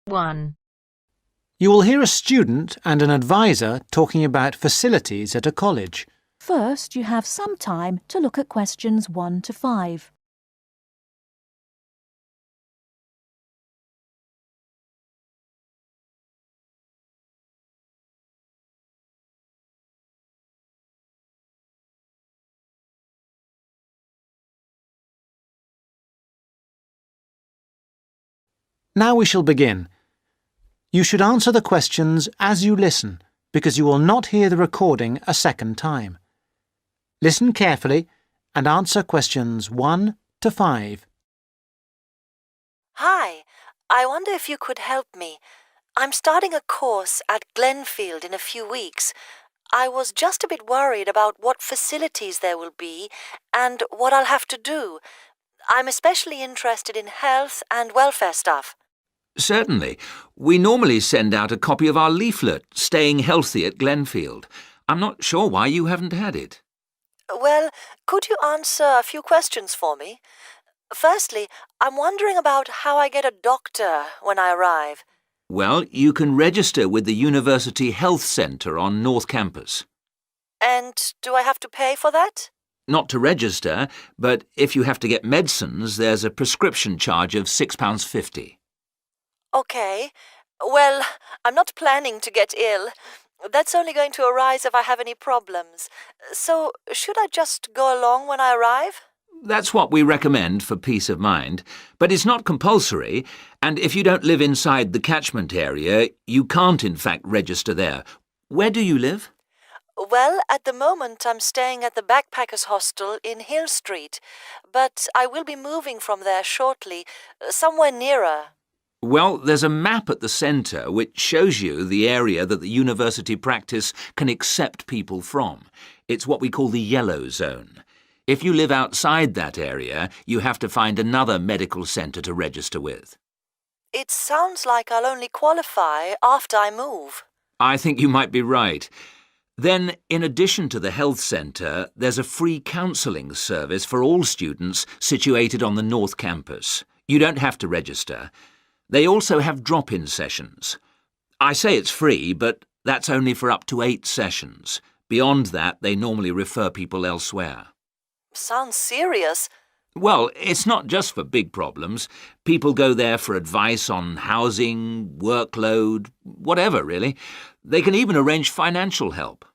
1. You will hear a student and an advisor talking about facilities at a college. First, you have some time to look at questions 1 to 5. Now we shall begin. You should answer the questions as you listen, because you will not hear the recording a second time. Listen carefully and answer questions 1 to 5. Hi, I wonder if you could help me. I'm starting a course at Glenfield in a few weeks. I was just a bit worried about what facilities there will be and what I'll have to do. I'm especially interested in health and welfare stuff. Certainly. We normally send out a copy of our leaflet, Staying Healthy at Glenfield. I'm not sure why you haven't had it. Well, could you answer a few questions for me? Firstly, I'm wondering about how I get a doctor when I arrive. Well, you can register with the University Health Centre on North Campus. And do I have to pay for that? Not to register, but if you have to get medicines, there's a prescription charge of £6.50. Okay. Well, I'm not planning to get ill. That's only going to arise if I have any problems. So, should I just go along when I arrive? That's what we recommend for peace of mind, but it's not compulsory, and if you don't live inside the catchment area, you can't in fact register there. Where do you live? Well, at the moment I'm staying at the Backpackers Hostel in Hill Street, but I will be moving from there shortly, somewhere nearer. Well, there's a map at the centre which shows you the area that the university practice can accept people from. It's what we call the yellow zone. If you live outside that area, you have to find another medical centre to register with. It sounds like I'll only qualify after I move. I think you might be right. Then, in addition to the health centre, there's a free counselling service for all students situated on the North Campus. You don't have to register. They also have drop-in sessions. I say it's free, but that's only for up to 8 sessions. Beyond that, they normally refer people elsewhere. Sounds serious. Well, it's not just for big problems. People go there for advice on housing, workload, whatever, really. They can even arrange financial help.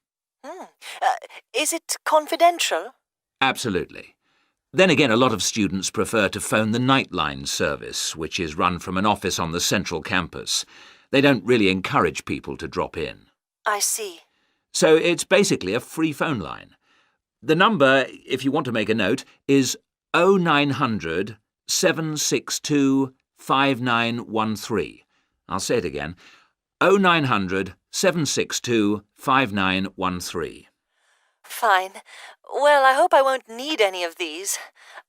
Is it confidential? Absolutely. Then again, a lot of students prefer to phone the Nightline service, which is run from an office on the central campus. They don't really encourage people to drop in. I see. So it's basically a free phone line. The number, if you want to make a note, is 0900 762 5913. I'll say it again. 0900 762 5913. Fine. Well, I hope I won't need any of these.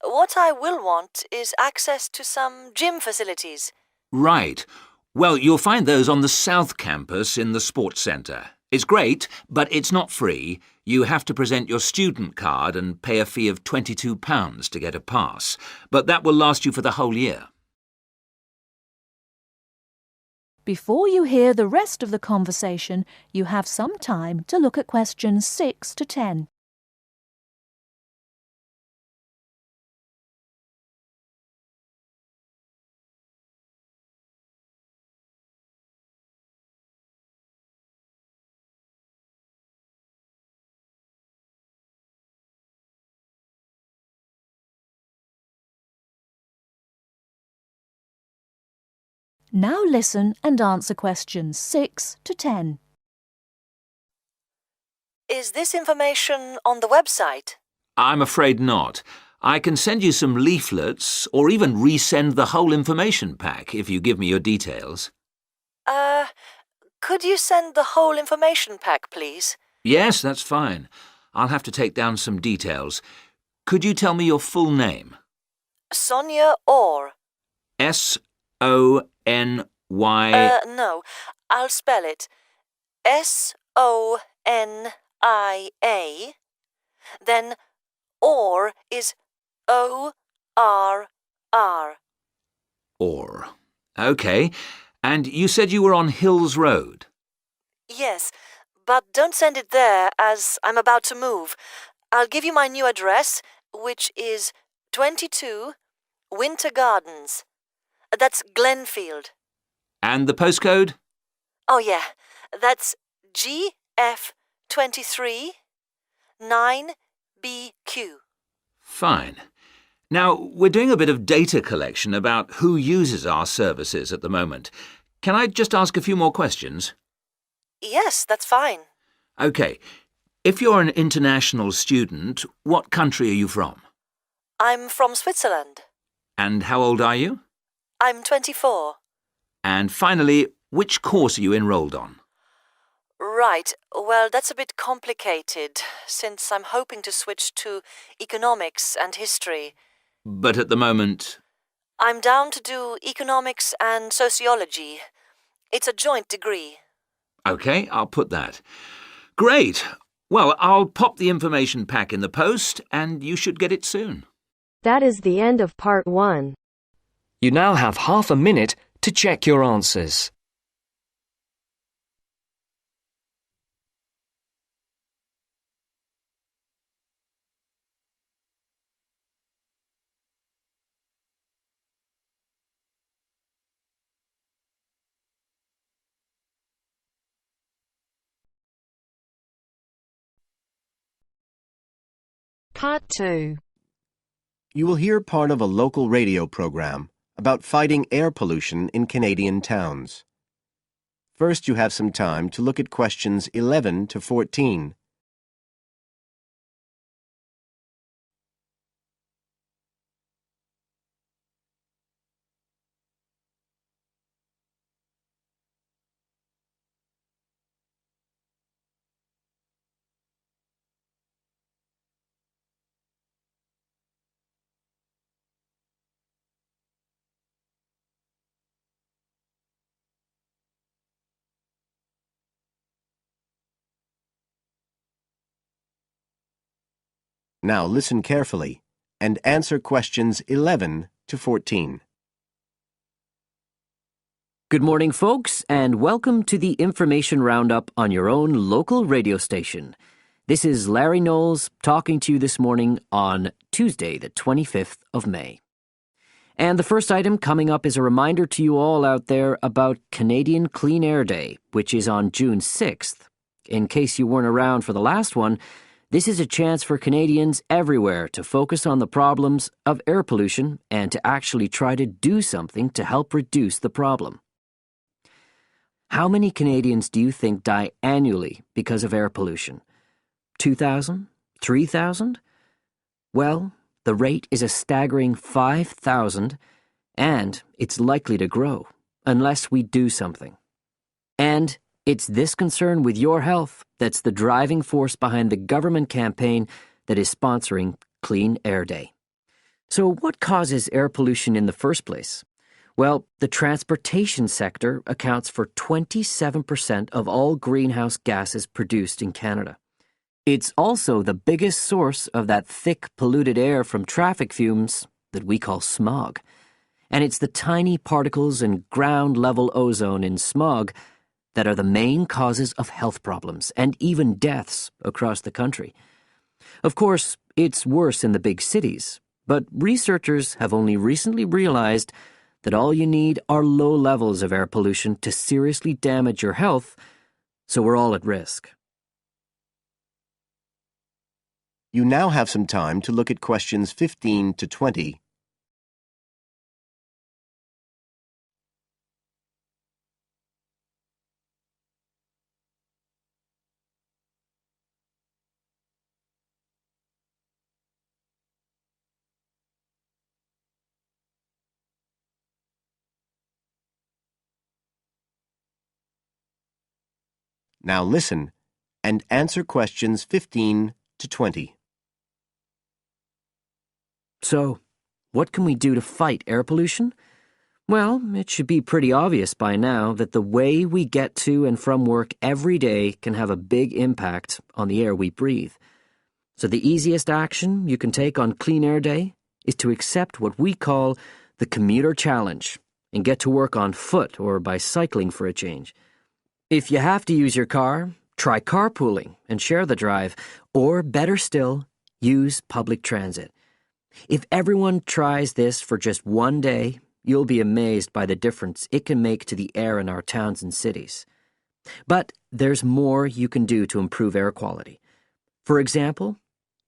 What I will want is access to some gym facilities. Right. Well, you'll find those on the South Campus in the Sports Centre. It's great, but it's not free. You have to present your student card and pay a fee of £22 to get a pass. But that will last you for the whole year. Before you hear the rest of the conversation, you have some time to look at questions 6 to 10. Now listen and answer questions 6 to 10. Is this information on the website? I'm afraid not. I can send you some leaflets or even resend the whole information pack if you give me your details. Could you send the whole information pack, please? Yes, that's fine. I'll have to take down some details. Could you tell me your full name? Sonia Orr. S-O-N-Y... No, I'll spell it. S-O-N-I-A. Then Orr is O-R-R. Orr. OK. And you said you were on Hills Road? Yes, but don't send it there as I'm about to move. I'll give you my new address, which is 22 Winter Gardens. That's Glenfield. And the postcode? Oh, yeah, that's GF23 9BQ. Fine. Now, we're doing a bit of data collection about who uses our services at the moment. Can I just ask a few more questions? Yes, that's fine. OK. If you're an international student, what country are you from? I'm from Switzerland. And how old are you? I'm 24. And finally, which course are you enrolled on? Right, well, that's a bit complicated, since I'm hoping to switch to economics and history. But at the moment... I'm down to do economics and sociology. It's a joint degree. OK, I'll put that. Great. Well, I'll pop the information pack in the post, and you should get it soon. That is the end of part 1. You now have half a minute to check your answers. Part 2. You will hear part of a local radio program about fighting air pollution in Canadian towns. First, you have some time to look at questions 11 to 14. Now listen carefully and answer questions 11 to 14. Good morning, folks, and welcome to the Information Roundup on your own local radio station. This is Larry Knowles talking to you this morning on Tuesday, the 25th of May. And the first item coming up is a reminder to you all out there about Canadian Clean Air Day, which is on June 6th. In case you weren't around for the last one, this is a chance for Canadians everywhere to focus on the problems of air pollution and to actually try to do something to help reduce the problem. How many Canadians do you think die annually because of air pollution? 2,000? 3,000? Well, the rate is a staggering 5,000, and it's likely to grow unless we do something. And it's this concern with your health that's the driving force behind the government campaign that is sponsoring Clean Air Day. So what causes air pollution in the first place? Well, the transportation sector accounts for 27% of all greenhouse gases produced in Canada. It's also the biggest source of that thick, polluted air from traffic fumes that we call smog. And it's the tiny particles and ground-level ozone in smog that are the main causes of health problems and even deaths across the country. Of course, it's worse in the big cities, but researchers have only recently realized that all you need are low levels of air pollution to seriously damage your health, so we're all at risk. You now have some time to look at questions 15 to 20. Now listen and answer questions 15 to 20. So, what can we do to fight air pollution? Well, it should be pretty obvious by now that the way we get to and from work every day can have a big impact on the air we breathe. So the easiest action you can take on Clean Air Day is to accept what we call the Commuter Challenge, and get to work on foot or by cycling for a change. If you have to use your car, try carpooling and share the drive, or better still, use public transit. If everyone tries this for just one day, you'll be amazed by the difference it can make to the air in our towns and cities. But there's more you can do to improve air quality. For example,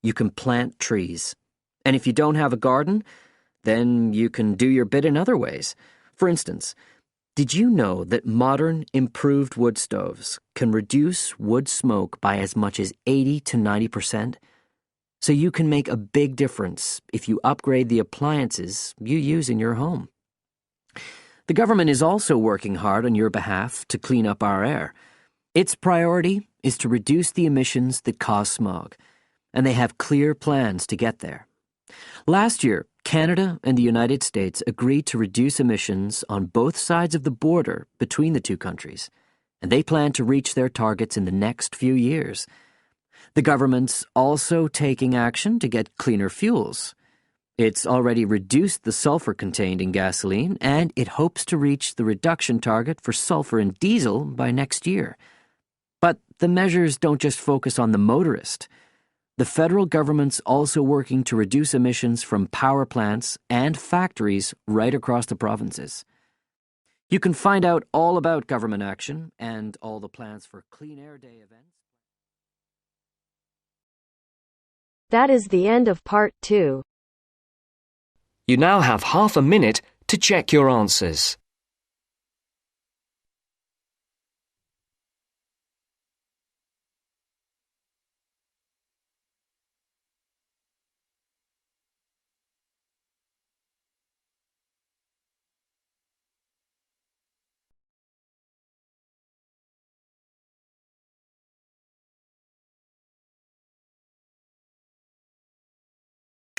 you can plant trees. And if you don't have a garden, then you can do your bit in other ways. For instance, did you know that modern, improved wood stoves can reduce wood smoke by as much as 80 to 90%? So you can make a big difference if you upgrade the appliances you use in your home. The government is also working hard on your behalf to clean up our air. Its priority is to reduce the emissions that cause smog, and they have clear plans to get there. Last year, Canada and the United States agreed to reduce emissions on both sides of the border between the two countries, and they plan to reach their targets in the next few years. The government's also taking action to get cleaner fuels. It's already reduced the sulfur contained in gasoline, and it hopes to reach the reduction target for sulfur in diesel by next year. But the measures don't just focus on the motorist. The federal government's also working to reduce emissions from power plants and factories right across the provinces. You can find out all about government action and all the plans for Clean Air Day events. That is the end of part 2. You now have half a minute to check your answers.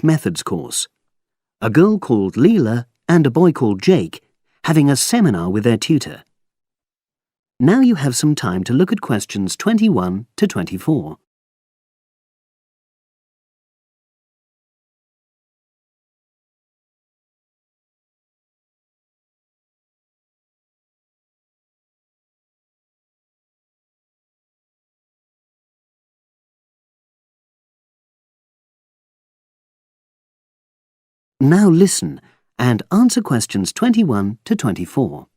Methods course. A girl called Leela and a boy called Jake having a seminar with their tutor. Now you have some time to look at questions 21 to 24. Now listen and answer questions 21 to 24.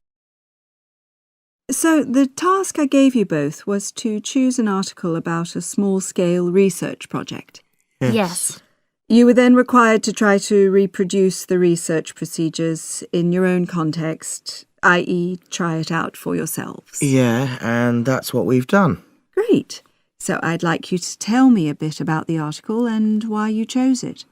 So the task I gave you both was to choose an article about a small-scale research project. Yes. You were then required to try to reproduce the research procedures in your own context, i.e. try it out for yourselves. Yeah, and that's what we've done. Great. So I'd like you to tell me a bit about the article and why you chose it.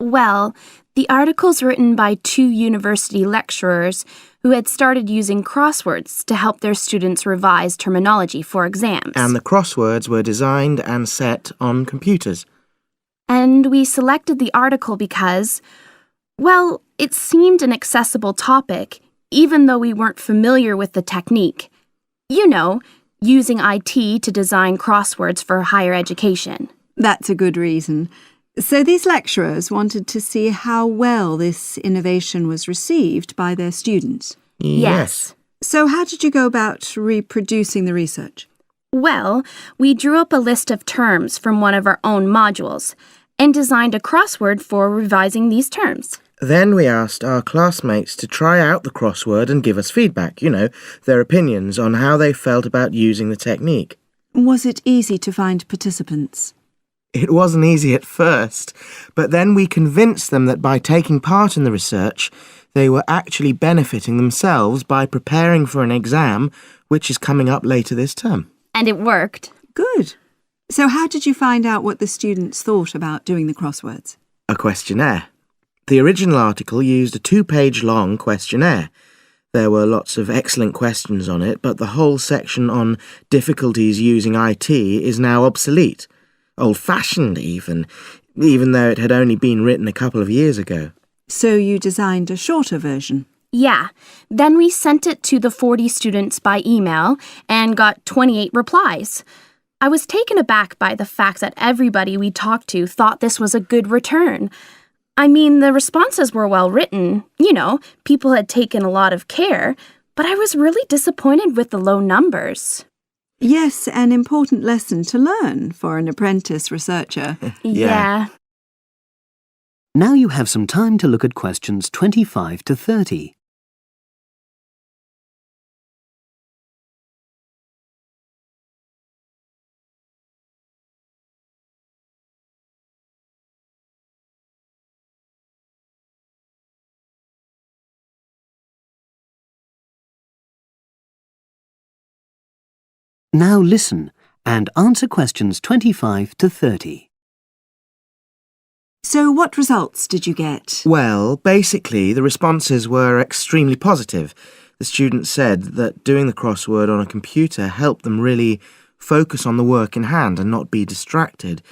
Well, the article's written by 2 university lecturers who had started using crosswords to help their students revise terminology for exams. And the crosswords were designed and set on computers. And we selected the article because, well, it seemed an accessible topic, even though we weren't familiar with the technique. You know, using IT to design crosswords for higher education. That's a good reason. So these lecturers wanted to see how well this innovation was received by their students. Yes. So how did you go about reproducing the research? Well, we drew up a list of terms from one of our own modules and designed a crossword for revising these terms. Then we asked our classmates to try out the crossword and give us feedback, their opinions on how they felt about using the technique. Was it easy to find participants? It wasn't easy at first, but then we convinced them that by taking part in the research, they were actually benefiting themselves by preparing for an exam, which is coming up later this term. And it worked. Good. So how did you find out what the students thought about doing the crosswords? A questionnaire. The original article used a 2-page long questionnaire. There were lots of excellent questions on it, but the whole section on difficulties using IT is now obsolete. Old-fashioned even though it had only been written a couple of years ago. So you designed a shorter version? Yeah. Then we sent it to the 40 students by email and got 28 replies. I was taken aback by the fact that everybody we talked to thought this was a good return. I mean, the responses were well written. People had taken a lot of care, but I was really disappointed with the low numbers. Yes, an important lesson to learn for an apprentice researcher. Yeah. Now you have some time to look at questions 25 to 30. Now listen and answer questions 25 to 30. So what results did you get? Well, basically, the responses were extremely positive. The students said that doing the crossword on a computer helped them really focus on the work in hand and not be distracted,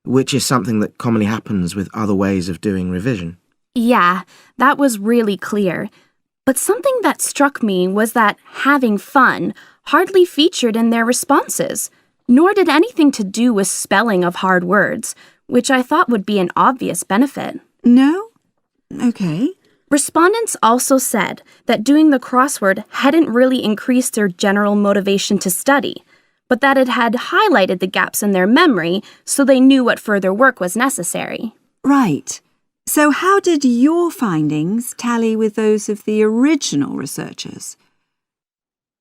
which is something that commonly happens with other ways of doing revision. Yeah, that was really clear. But something that struck me was that having fun hardly featured in their responses, nor did anything to do with spelling of hard words, which I thought would be an obvious benefit. No? Okay. Respondents also said that doing the crossword hadn't really increased their general motivation to study, but that it had highlighted the gaps in their memory so they knew what further work was necessary. Right. So how did your findings tally with those of the original researchers?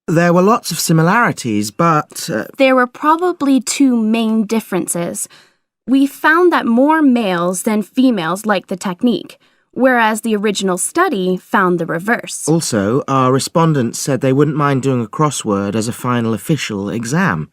There were lots of similarities, but... There were probably two main differences. We found that more males than females liked the technique, whereas the original study found the reverse. Also, our respondents said they wouldn't mind doing a crossword as a final official exam,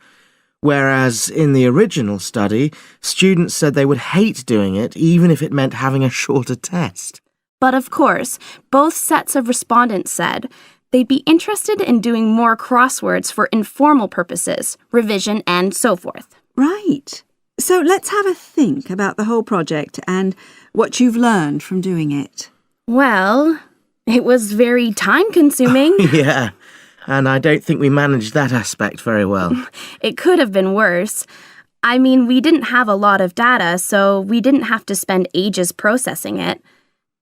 whereas in the original study, students said they would hate doing it even if it meant having a shorter test. But of course, both sets of respondents said they'd be interested in doing more crosswords for informal purposes, revision, and so forth. Right. So let's have a think about the whole project and what you've learned from doing it. Well, it was very time-consuming. Yeah, and I don't think we managed that aspect very well. It could have been worse. I mean, we didn't have a lot of data, so we didn't have to spend ages processing it.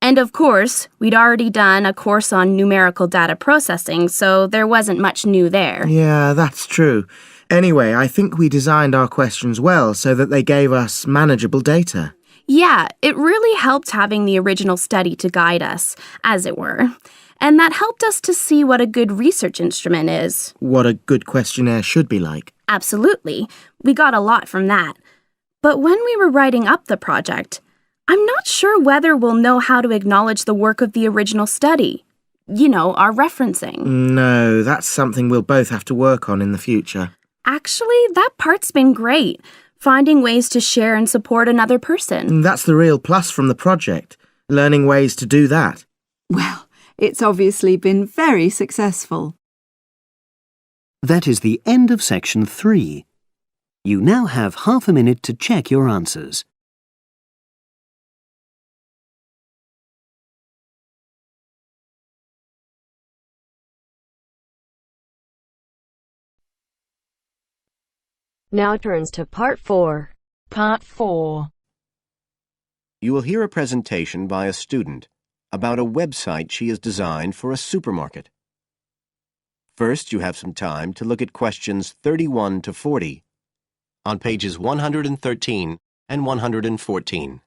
And of course, we'd already done a course on numerical data processing, so there wasn't much new there. Yeah, that's true. Anyway, I think we designed our questions well so that they gave us manageable data. Yeah, it really helped having the original study to guide us, as it were. And that helped us to see what a good research instrument is. What a good questionnaire should be like. Absolutely. We got a lot from that. But when we were writing up the project, I'm not sure whether we'll know how to acknowledge the work of the original study. Our referencing. No, that's something we'll both have to work on in the future. Actually, that part's been great. Finding ways to share and support another person. That's the real plus from the project, learning ways to do that. Well, it's obviously been very successful. That is the end of section 3. You now have half a minute to check your answers. Now turns to Part 4. Part 4. You will hear a presentation by a student about a website she has designed for a supermarket. First, you have some time to look at questions 31 to 40 on pages 113 and 114.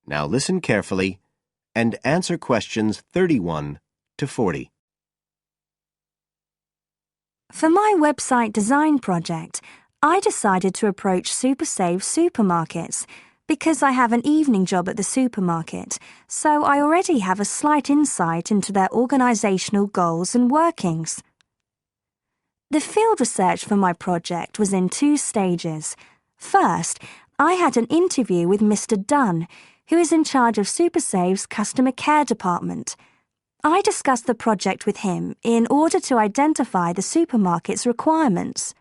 Now listen carefully and answer questions 31 to 40. For my website design project, I decided to approach SuperSave supermarkets because I have an evening job at the supermarket, so I already have a slight insight into their organisational goals and workings. The field research for my project was in 2 stages. First, I had an interview with Mr. Dunn, who is in charge of SuperSave's customer care department. I discussed the project with him in order to identify the supermarket's requirements.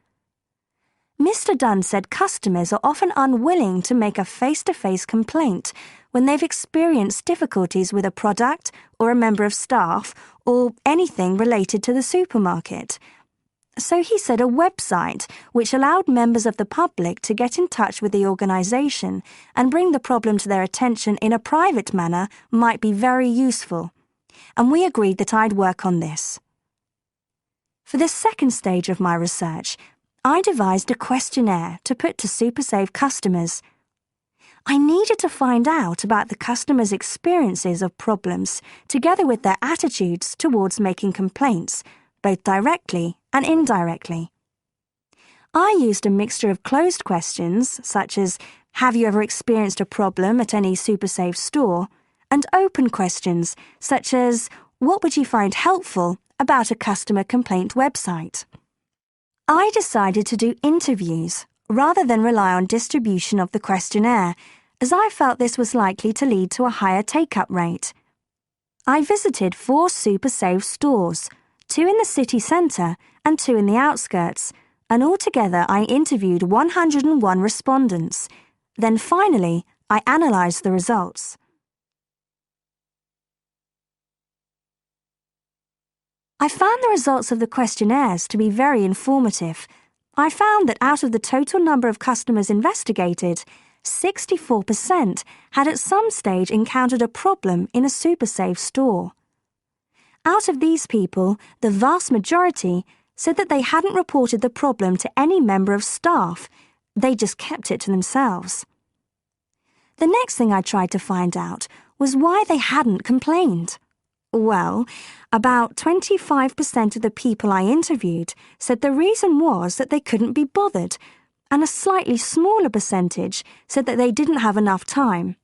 Mr. Dunn said customers are often unwilling to make a face-to-face complaint when they've experienced difficulties with a product or a member of staff or anything related to the supermarket. So he said a website which allowed members of the public to get in touch with the organisation and bring the problem to their attention in a private manner might be very useful, and we agreed that I'd work on this. For the second stage of my research, I devised a questionnaire to put to SuperSave customers. I needed to find out about the customers' experiences of problems together with their attitudes towards making complaints, both directly and indirectly. I used a mixture of closed questions, such as, have you ever experienced a problem at any SuperSave store? And open questions, such as, what would you find helpful about a customer complaint website? I decided to do interviews rather than rely on distribution of the questionnaire, as I felt this was likely to lead to a higher take-up rate. I visited 4 SuperSave stores, 2 in the city centre and 2 in the outskirts, and altogether I interviewed 101 respondents. Then finally, I analysed the results. I found the results of the questionnaires to be very informative. I found that out of the total number of customers investigated, 64% had at some stage encountered a problem in a SuperSave store. Out of these people, the vast majority said that they hadn't reported the problem to any member of staff. They just kept it to themselves. The next thing I tried to find out was why they hadn't complained. Well, about 25% of the people I interviewed said the reason was that they couldn't be bothered, and a slightly smaller percentage said that they didn't have enough time.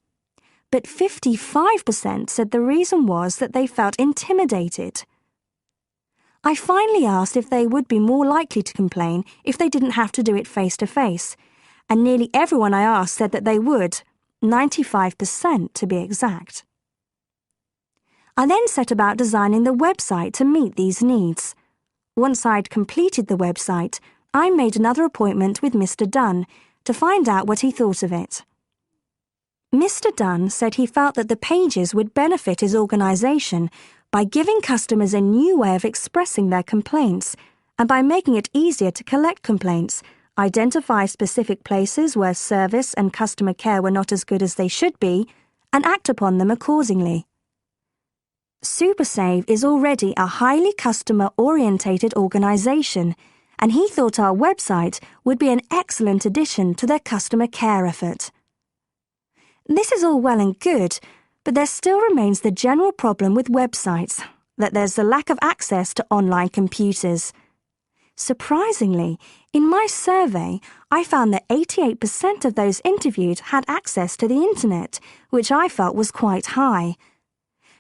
But 55% said the reason was that they felt intimidated. I finally asked if they would be more likely to complain if they didn't have to do it face-to-face, and nearly everyone I asked said that they would, 95% to be exact. I then set about designing the website to meet these needs. Once I'd completed the website, I made another appointment with Mr. Dunn to find out what he thought of it. Mr. Dunn said he felt that the pages would benefit his organisation by giving customers a new way of expressing their complaints and by making it easier to collect complaints, identify specific places where service and customer care were not as good as they should be, and act upon them accordingly. SuperSave is already a highly customer-orientated organisation, and he thought our website would be an excellent addition to their customer care effort. This is all well and good, but there still remains the general problem with websites, that there's the lack of access to online computers. Surprisingly, in my survey, I found that 88% of those interviewed had access to the internet, which I felt was quite high.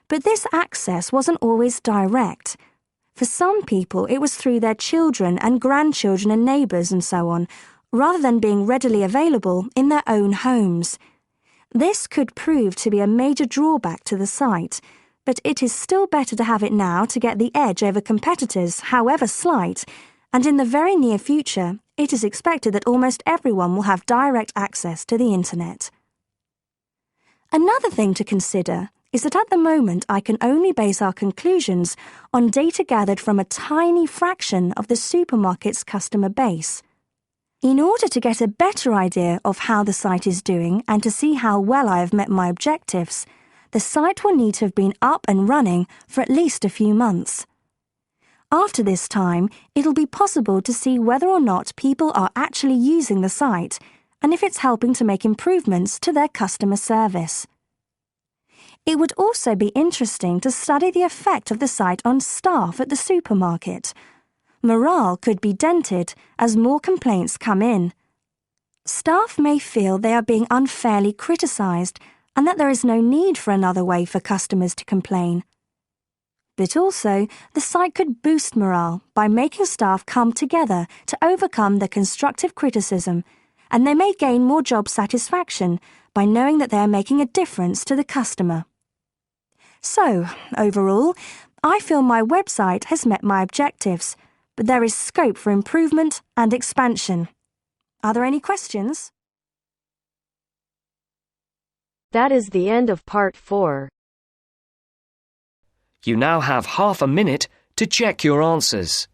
But this access wasn't always direct. For some people, it was through their children and grandchildren and neighbours and so on, rather than being readily available in their own homes. This could prove to be a major drawback to the site, but it is still better to have it now to get the edge over competitors, however slight, and in the very near future, it is expected that almost everyone will have direct access to the internet. Another thing to consider is that at the moment I can only base our conclusions on data gathered from a tiny fraction of the supermarket's customer base. In order to get a better idea of how the site is doing and to see how well I have met my objectives, the site will need to have been up and running for at least a few months. After this time, it'll be possible to see whether or not people are actually using the site and if it's helping to make improvements to their customer service. It would also be interesting to study the effect of the site on staff at the supermarket. Morale could be dented as more complaints come in. Staff may feel they are being unfairly criticised and that there is no need for another way for customers to complain. But also, the site could boost morale by making staff come together to overcome the constructive criticism, and they may gain more job satisfaction by knowing that they are making a difference to the customer. So, overall, I feel my website has met my objectives, but there is scope for improvement and expansion. Are there any questions? That is the end of part 4. You now have half a minute to check your answers.